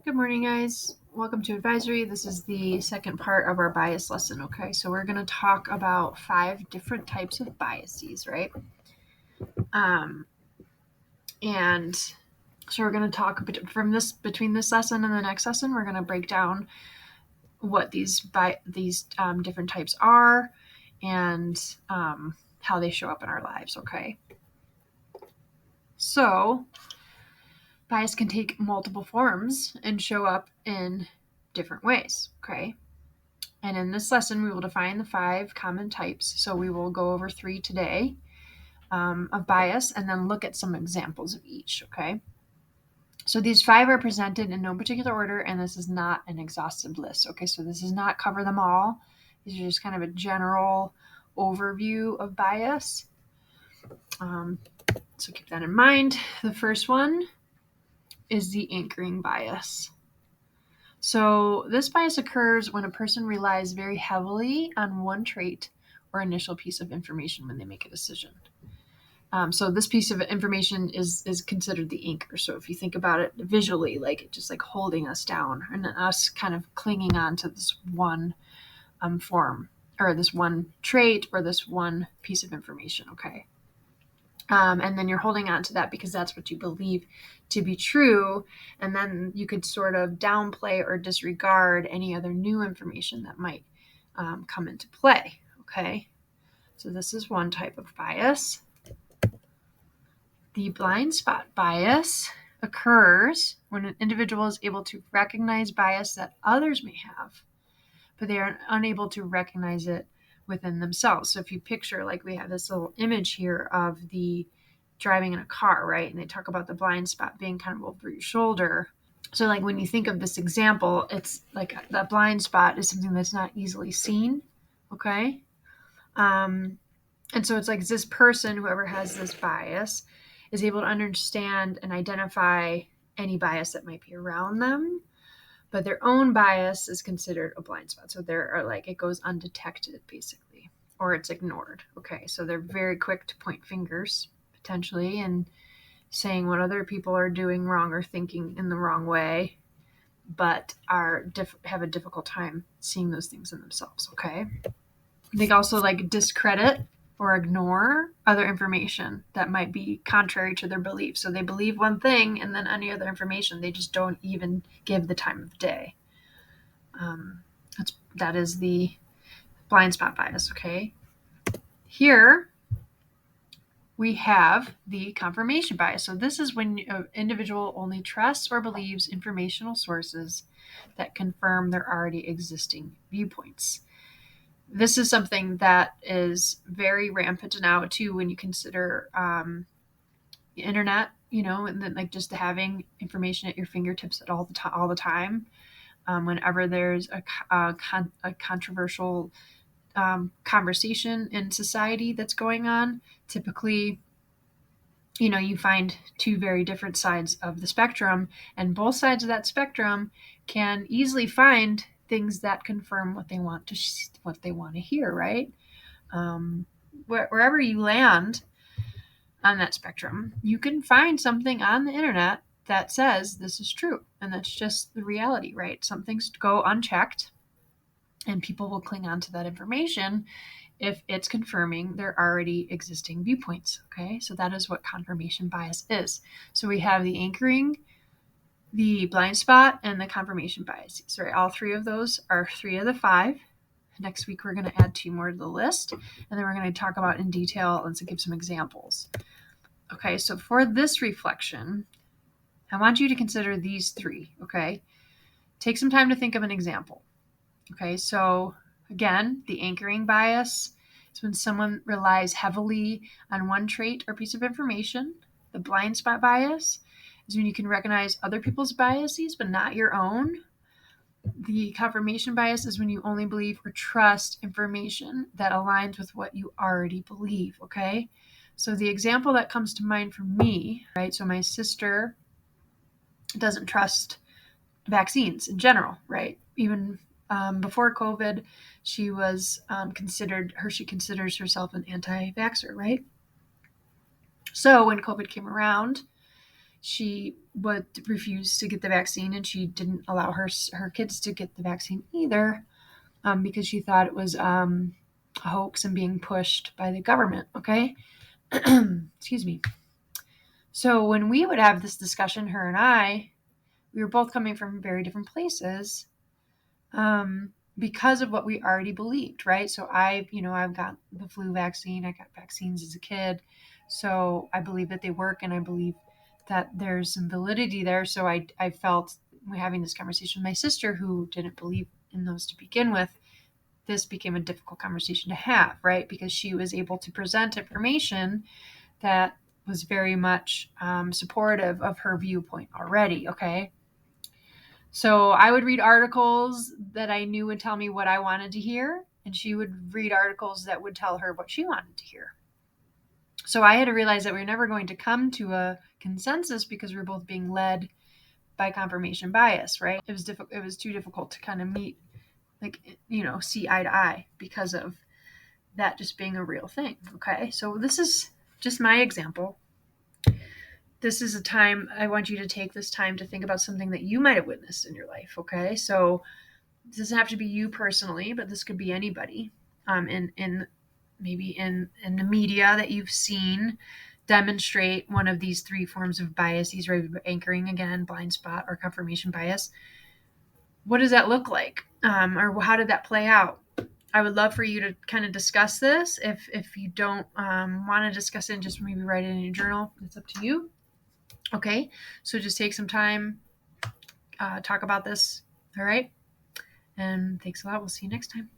Good morning, guys. Welcome to Advisory. This is the second part of our bias lesson, okay? So we're going to talk about 5 different types of biases, right? And so we're going to talk between this lesson and the next lesson. We're going to break down what these different types are and how they show up in our lives, okay? So bias can take multiple forms and show up in different ways, okay? And in this lesson, we will define the 5 common types. So we will go over 3 today of bias and then look at some examples of each, okay? So these 5 are presented in no particular order, and this is not an exhaustive list, okay? So this does not cover them all. These are just kind of a general overview of bias. So keep that in mind. The first one is the anchoring bias. So this bias occurs when a person relies very heavily on one trait or initial piece of information when they make a decision. So this piece of information is considered the anchor. So if you think about it visually, like it just like holding us down and us kind of clinging on to this one form or this one trait or this one piece of information, okay? And then you're holding on to that because that's what you believe to be true. And then you could sort of downplay or disregard any other new information that might come into play. Okay. So this is one type of bias. The blind spot bias occurs when an individual is able to recognize bias that others may have, but they are unable to recognize it within themselves. So if you picture, like we have this little image here of the driving in a car, right? And they talk about the blind spot being kind of over your shoulder. So like when you think of this example, it's like that blind spot is something that's not easily seen, okay? And so it's like this person, whoever has this bias, is able to understand and identify any bias that might be around them, but their own bias is considered a blind spot. So there are like, it goes undetected basically, or it's ignored. Okay. So they're very quick to point fingers potentially and saying what other people are doing wrong or thinking in the wrong way, but have a difficult time seeing those things in themselves. Okay. They also like discredit or ignore other information that might be contrary to their beliefs. So they believe one thing, and then any other information, they just don't even give the time of day. That is the blind spot bias, okay? Here we have the confirmation bias. So this is when an individual only trusts or believes informational sources that confirm their already existing viewpoints. This is something that is very rampant now too when you consider the internet, and then like just having information at your fingertips at all the time. Whenever there's a controversial conversation in society that's going on, typically, you find 2 very different sides of the spectrum, and both sides of that spectrum can easily find things that confirm what they want to hear, right? Wherever you land on that spectrum, you can find something on the internet that says this is true, and that's just the reality, right? Some things go unchecked, and people will cling on to that information if it's confirming their already existing viewpoints. Okay, so that is what confirmation bias is. So we have the anchoring, the blind spot, and the confirmation biases. Right, all 3 of those are 3 of the 5. Next week we're going to add 2 more to the list, and then we're going to talk about in detail and give some examples. Okay, so for this reflection, I want you to consider these 3. Okay, take some time to think of an example. Okay, so again, the anchoring bias is when someone relies heavily on one trait or piece of information. The blind spot bias is when you can recognize other people's biases but not your own. The confirmation bias is when you only believe or trust information that aligns with what you already believe, okay? So the example that comes to mind for me, right? So my sister doesn't trust vaccines in general, right? Even before COVID, she was she considers herself an anti-vaxxer, right? So when COVID came around, she would refuse to get the vaccine, and she didn't allow her kids to get the vaccine either, because she thought it was a hoax and being pushed by the government. Okay. Excuse me. So when we would have this discussion, her and I, we were both coming from very different places, because of what we already believed, right? So I've got the flu vaccine. I got vaccines as a kid. So I believe that they work, and I believe that there's some validity there. So I felt, having this conversation with my sister, who didn't believe in those to begin with, this became a difficult conversation to have, right? Because she was able to present information that was very much supportive of her viewpoint already. Okay. So I would read articles that I knew would tell me what I wanted to hear, and she would read articles that would tell her what she wanted to hear. So I had to realize that we were never going to come to a consensus because we were both being led by confirmation bias, right? It was difficult. It was too difficult to kind of meet, see eye to eye because of that just being a real thing. Okay. So this is just my example. This is a time I want you to take this time to think about something that you might have witnessed in your life. Okay. So this doesn't have to be you personally, but this could be anybody. In maybe in the media that you've seen demonstrate one of these three forms of biases, right? Anchoring, again, blind spot, or confirmation bias. What does that look like? Or how did that play out? I would love for you to kind of discuss this. If you don't want to discuss it, just maybe write it in your journal. It's up to you. Okay, so just take some time, talk about this. All right, and thanks a lot. We'll see you next time.